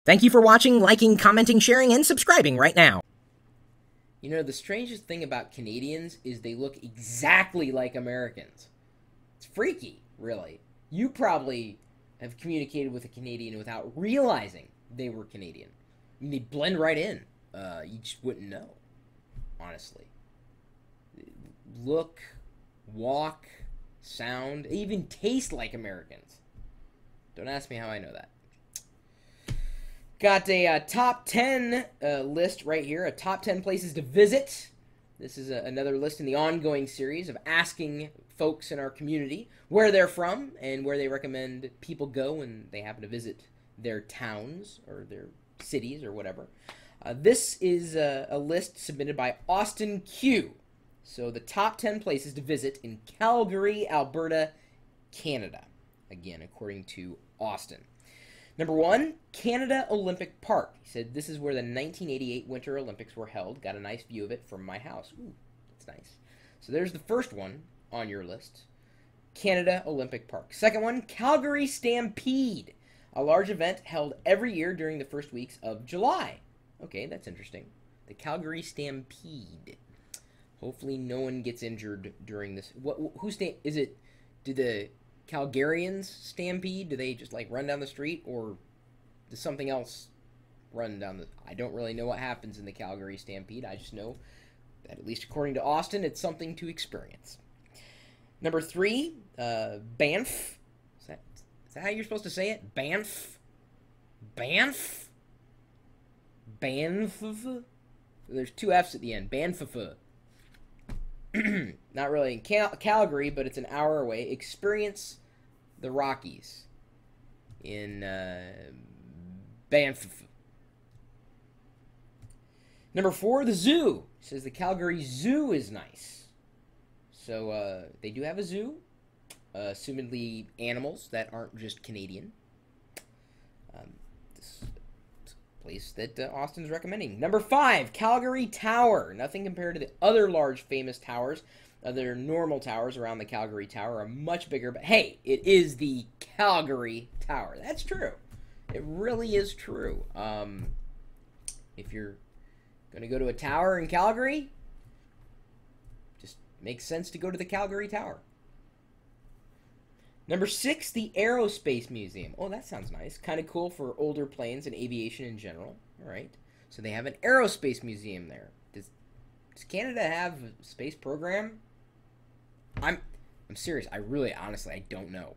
Thank you for watching, liking, commenting, sharing, and subscribing right now. You know, the strangest thing about Canadians is they look exactly like Americans. It's freaky, really. You probably have communicated with a Canadian without realizing they were Canadian. I mean, they blend right in. You just wouldn't know, honestly. Look, walk, sound, even taste like Americans. Don't ask me how I know that. Got a top 10 list right here, a top 10 places to visit. This is another list in the ongoing series of asking folks in our community where they're from and where they recommend people go when they happen to visit their towns or their cities or whatever. This is a list submitted by Austin Q. So the top 10 places to visit in Calgary, Alberta, Canada. Again, according to Austin. Number 1, Canada Olympic Park. He said this is where the 1988 Winter Olympics were held. Got a nice view of it from my house. Ooh, that's nice. So there's the first one on your list. Canada Olympic Park. Second one, Calgary Stampede. A large event held every year during the first weeks of July. Okay, that's interesting. The Calgary Stampede. Hopefully no one gets injured during this. Do the Calgarians stampede? Do they just like run down the street, or does something else run down the... I don't really know what happens in the Calgary Stampede. I just know that, at least according to Austin, it's something to experience. Number 3, Banff. Is that how you're supposed to say it? Banff? Banff? Banff? There's 2 F's at the end. Banff. Not really in Calgary, but it's an hour away. Experience the Rockies in Banff. Number 4, the zoo. It says the Calgary Zoo is nice. So they do have a zoo. Assumedly animals that aren't just Canadian. This place that Austin's recommending. Number 5, Calgary Tower. Nothing compared to the other large famous towers. Other normal towers around the Calgary Tower are much bigger, but hey, it is the Calgary Tower. That's true. It really is true. If you're going to go to a tower in Calgary, just makes sense to go to the Calgary Tower. Number 6, the Aerospace Museum. Oh, that sounds nice. Kind of cool for older planes and aviation in general. All right. So they have an Aerospace Museum there. Does Canada have a space program? I'm serious. Honestly, I don't know.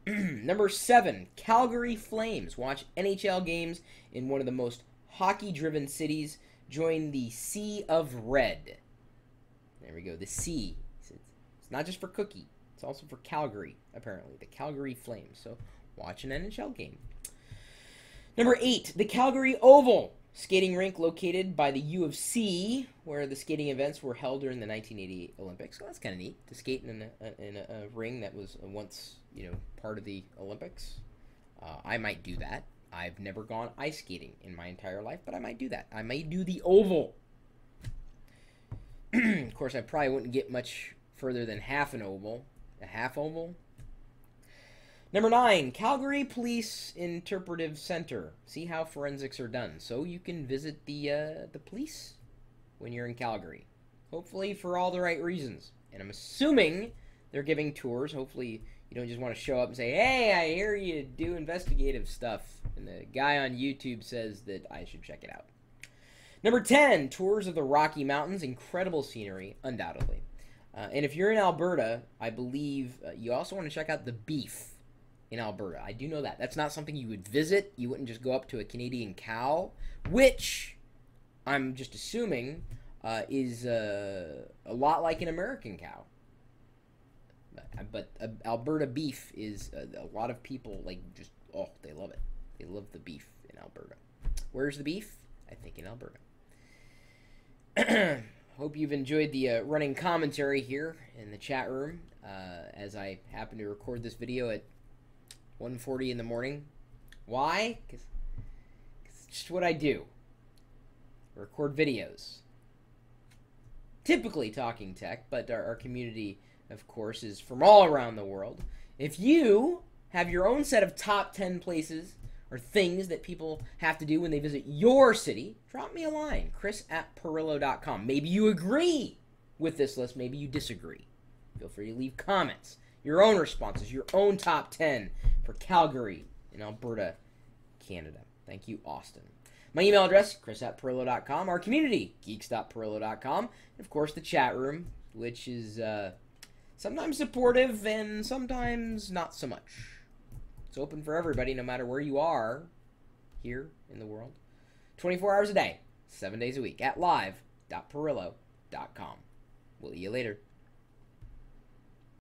Number 7, Calgary Flames. Watch NHL games in one of the most hockey-driven cities. Join the Sea of Red. There we go. The Sea. It's not just for cookie. It's also for Calgary, apparently. The Calgary Flames. So watch an NHL game. Number 8, the Calgary Oval. Skating rink located by the U of C, where the skating events were held during the 1988 Olympics. So that's kind of neat to skate in a ring that was once, part of the Olympics. I might do that. I've never gone ice skating in my entire life, but I might do that. I might do the oval. Of course, I probably wouldn't get much further than half an oval. A half oval. Number 9, Calgary Police Interpretive Center. See how forensics are done. So you can visit the police when you're in Calgary. Hopefully for all the right reasons. And I'm assuming they're giving tours. Hopefully you don't just want to show up and say, hey, I hear you do investigative stuff. And the guy on YouTube says that I should check it out. Number 10, tours of the Rocky Mountains. Incredible scenery, undoubtedly. And if you're in Alberta, I believe you also want to check out the beef in Alberta. I do know that. That's not something you would visit. You wouldn't just go up to a Canadian cow, which I'm just assuming is a lot like an American cow. But Alberta beef is a lot of people they love it. They love the beef in Alberta. Where's the beef? I think in Alberta. Hope you've enjoyed the running commentary here in the chat room as I happen to record this video at 1:40 in the morning. Why? Because it's just what I do. Record videos. Typically talking tech, but our community, of course, is from all around the world. If you have your own set of top 10 places or things that people have to do when they visit your city, drop me a line, chris@pirillo.com. Maybe you agree with this list, maybe you disagree. Feel free to leave comments, your own responses, your own top 10 for Calgary in Alberta, Canada. Thank you, Austin. My email address, chris@pirillo.com. Our community, geeks.pirillo.com. And, of course, the chat room, which is sometimes supportive and sometimes not so much. It's open for everybody, no matter where you are here in the world. 24 hours a day, 7 days a week at live.pirillo.com. We'll see you later.